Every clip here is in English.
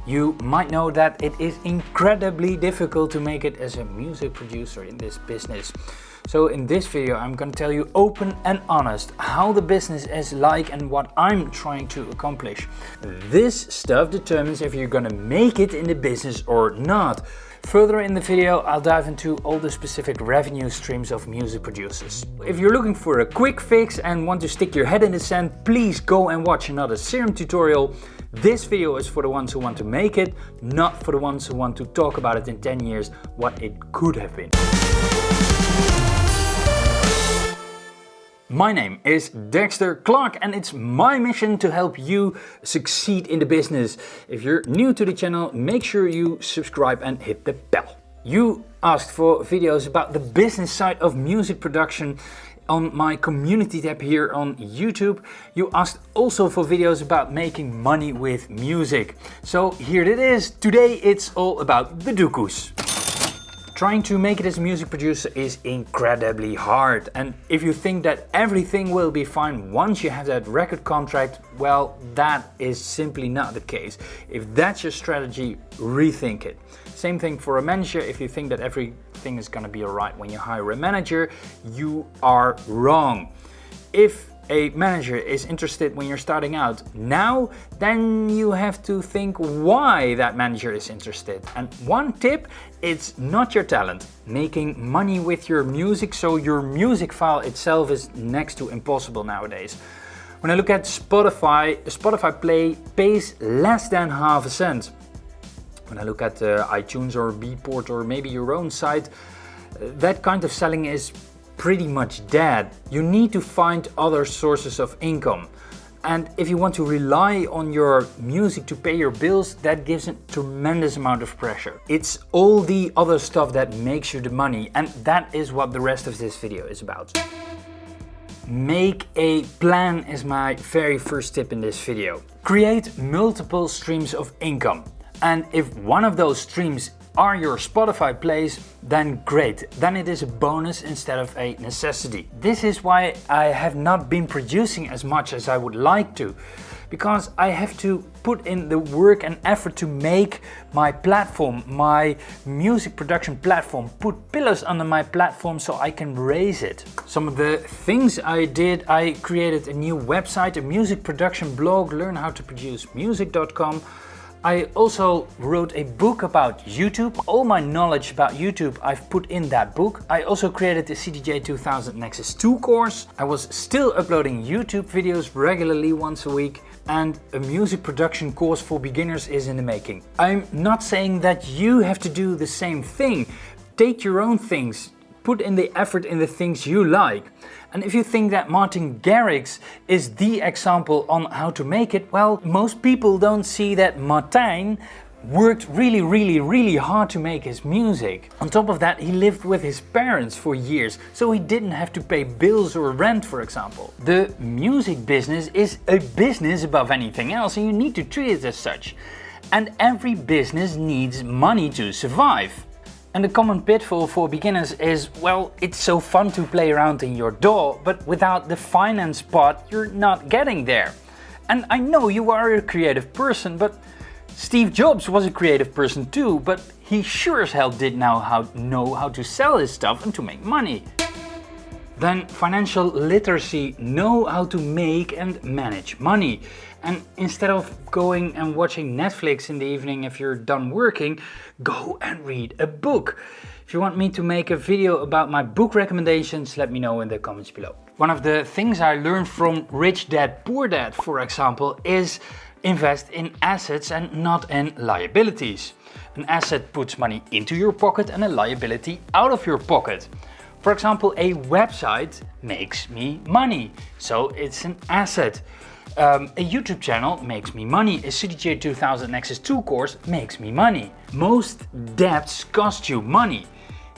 You might know that it is incredibly difficult to make it as a music producer in this business. So in this video I'm going to tell you open and honest how the business is like and what I'm trying to accomplish. This stuff determines if you're going to make it in the business or not. Further in the video I'll dive into all the specific revenue streams of music producers. If you're looking for a quick fix and want to stick your head in the sand, please go and watch another serum tutorial. This video is for the ones who want to make it, not for the ones who want to talk about it in 10 years, what it could have been. My name is Dexter Clark and it's my mission to help you succeed in the business. If you're new to the channel, make sure you subscribe and hit the bell. You asked for videos about the business side of music production on my community tab here on YouTube. You asked also for videos about making money with music. So here it is. Today it's all about the doekoes. Trying to make it as a music producer is incredibly hard, and if you think that everything will be fine once you have that record contract, well, that is simply not the case. If that's your strategy, rethink it. Same thing for a manager. If you think that everything is gonna be alright when you hire a manager, you are wrong. If a manager is interested when you're starting out now, then you have to think why that manager is interested. And one tip, it's not your talent. Making money with your music, so your music file itself is next to impossible nowadays. When I look at Spotify Play pays less than half a cent. When I look at iTunes or Beatport or maybe your own site, that kind of selling is pretty much dead. You need to find other sources of income. And if you want to rely on your music to pay your bills, that gives a tremendous amount of pressure. It's all the other stuff that makes you the money, and that is what the rest of this video is about. Make a plan is my very first tip in this video. Create multiple streams of income. And if one of those streams are your Spotify plays, then great. Then it is a bonus instead of a necessity. This is why I have not been producing as much as I would like to, because I have to put in the work and effort to make my platform, my music production platform, put pillars under my platform so I can raise it. Some of the things I did, I created a new website, a music production blog, learnhowtoproducemusic.com. I also wrote a book about YouTube. All my knowledge about YouTube I've put in that book. I also created the CDJ 2000 Nexus 2 course. I was still uploading YouTube videos regularly once a week, and a music production course for beginners is in the making. I'm not saying that you have to do the same thing. Take your own things. Put in the effort in the things you like. And if you think that Martin Garrix is the example on how to make it, well, most people don't see that Martin worked really hard to make his music. On top of that, he lived with his parents for years, so he didn't have to pay bills or rent, for example. The music business is a business above anything else, and you need to treat it as such. And every business needs money to survive. And the common pitfall for beginners is, well, it's so fun to play around in your DAW, but without the finance part, you're not getting there. And I know you are a creative person, but Steve Jobs was a creative person too, but he sure as hell did know how to sell his stuff and to make money. Then financial literacy, know how to make and manage money. And instead of going and watching Netflix in the evening if you're done working, go and read a book. If you want me to make a video about my book recommendations, let me know in the comments below. One of the things I learned from Rich Dad Poor Dad, for example, is invest in assets and not in liabilities. An asset puts money into your pocket and a liability out of your pocket. For example, a website makes me money, so it's an asset. A YouTube channel makes me money. A CDJ 2000 Nexus 2 course makes me money. Most debts cost you money.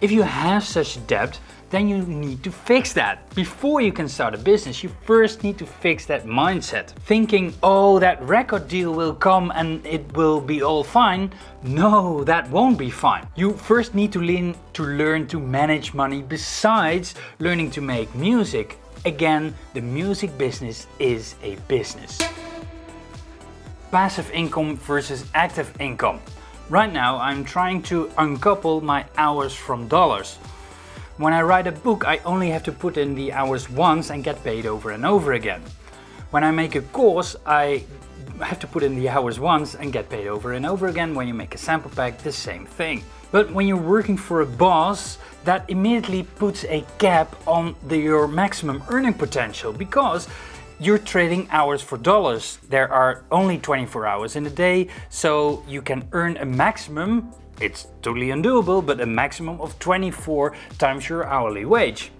If you have such debt, then you need to fix that. Before you can start a business, you first need to fix that mindset. Thinking, oh, that record deal will come and it will be all fine. No, that won't be fine. You first need to learn to manage money besides learning to make music. Again, the music business is a business. passive income versus active income. Right now I'm trying to uncouple my hours from dollars. When I write a book, I only have to put in the hours once and get paid over and over again. When I make a course, I have to put in the hours once and get paid over and over again. When you make a sample pack, the same thing. But when you're working for a boss, that immediately puts a cap on your maximum earning potential, because you're trading hours for dollars. There are only 24 hours in a day, so you can earn a maximum, it's totally undoable, but a maximum of 24 times your hourly wage.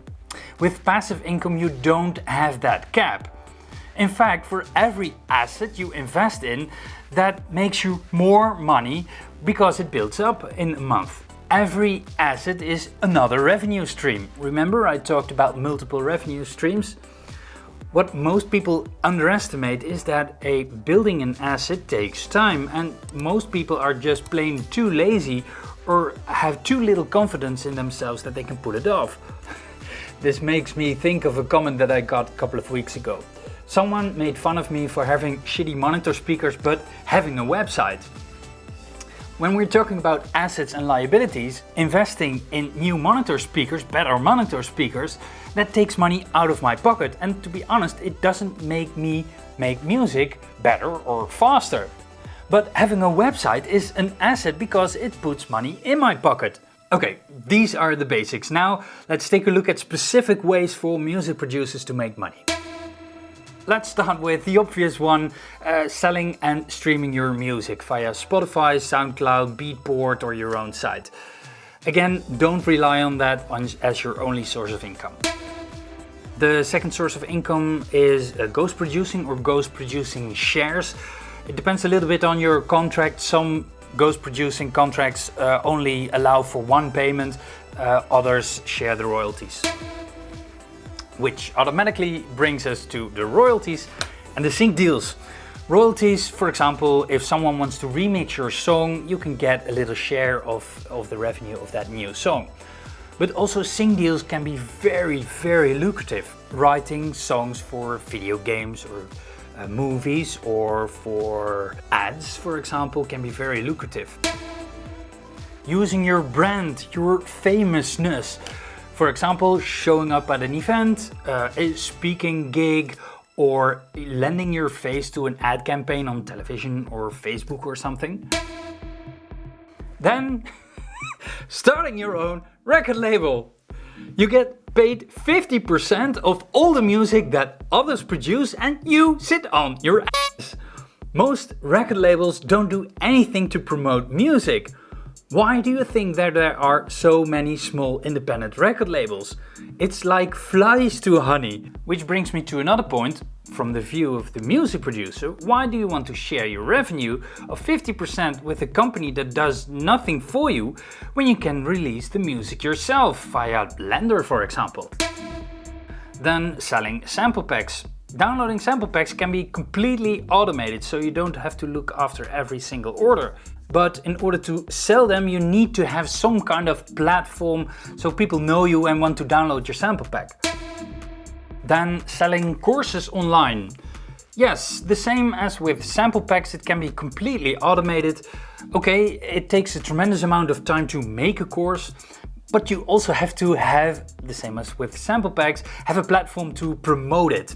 With passive income, you don't have that cap. In fact, for every asset you invest in, that makes you more money because it builds up in a month. Every asset is another revenue stream. Remember, I talked about multiple revenue streams? What most people underestimate is that building an asset takes time, and most people are just plain too lazy or have too little confidence in themselves that they can pull it off. This makes me think of a comment that I got a couple of weeks ago. Someone made fun of me for having shitty monitor speakers but having a website. When we're talking about assets and liabilities, investing in new monitor speakers, better monitor speakers, that takes money out of my pocket, and to be honest, it doesn't make me make music better or faster. But having a website is an asset because it puts money in my pocket. Okay, these are the basics. Now let's take a look at specific ways for music producers to make money. Let's start with the obvious one, selling and streaming your music via Spotify, SoundCloud, Beatport or your own site. Again, don't rely on that as your only source of income. The second source of income is ghost producing or ghost producing shares. It depends a little bit on your contract. Some ghost producing contracts only allow for one payment, others share the royalties. Which automatically brings us to the royalties and the sync deals. Royalties, for example, if someone wants to remix your song, you can get a little share of the revenue of that new song. But also sync deals can be very, very lucrative. Writing songs for video games or movies or for ads, for example, can be very lucrative. Using your brand, your famousness. For example, showing up at an event, a speaking gig, or lending your face to an ad campaign on television or Facebook or something. Then, starting your own record label. You get paid 50% of all the music that others produce and you sit on your ass. Most record labels don't do anything to promote music. Why do you think that there are so many small independent record labels? It's like flies to honey. Which brings me to another point. From the view of the music producer, why do you want to share your revenue of 50% with a company that does nothing for you when you can release the music yourself via Blender, for example? Then selling sample packs. Downloading sample packs can be completely automated, so you don't have to look after every single order. But in order to sell them, you need to have some kind of platform so people know you and want to download your sample pack. Then selling courses online. Yes, the same as with sample packs, it can be completely automated. Okay, it takes a tremendous amount of time to make a course, but you also have to have, the same as with sample packs, have a platform to promote it.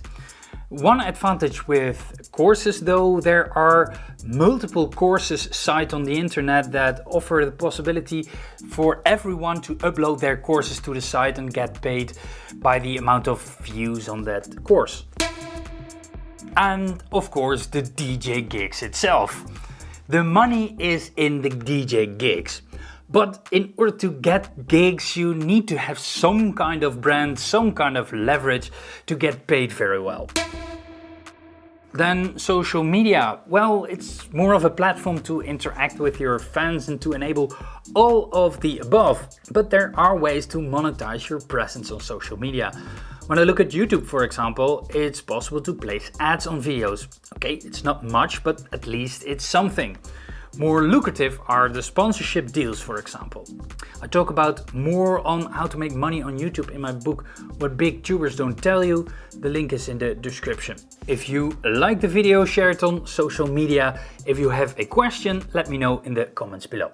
One advantage with courses though, there are multiple courses sites on the internet that offer the possibility for everyone to upload their courses to the site and get paid by the amount of views on that course. And of course the DJ gigs itself. The money is in the DJ gigs. But in order to get gigs, you need to have some kind of brand, some kind of leverage to get paid very well. Then social media. Well, it's more of a platform to interact with your fans and to enable all of the above. But there are ways to monetize your presence on social media. When I look at YouTube, for example, it's possible to place ads on videos. Okay, it's not much, but at least it's something. More lucrative are the sponsorship deals, for example. I talk about more on how to make money on YouTube in my book, What Big Tubers Don't Tell You. The link is in the description. If you like the video, share it on social media. If you have a question, let me know in the comments below.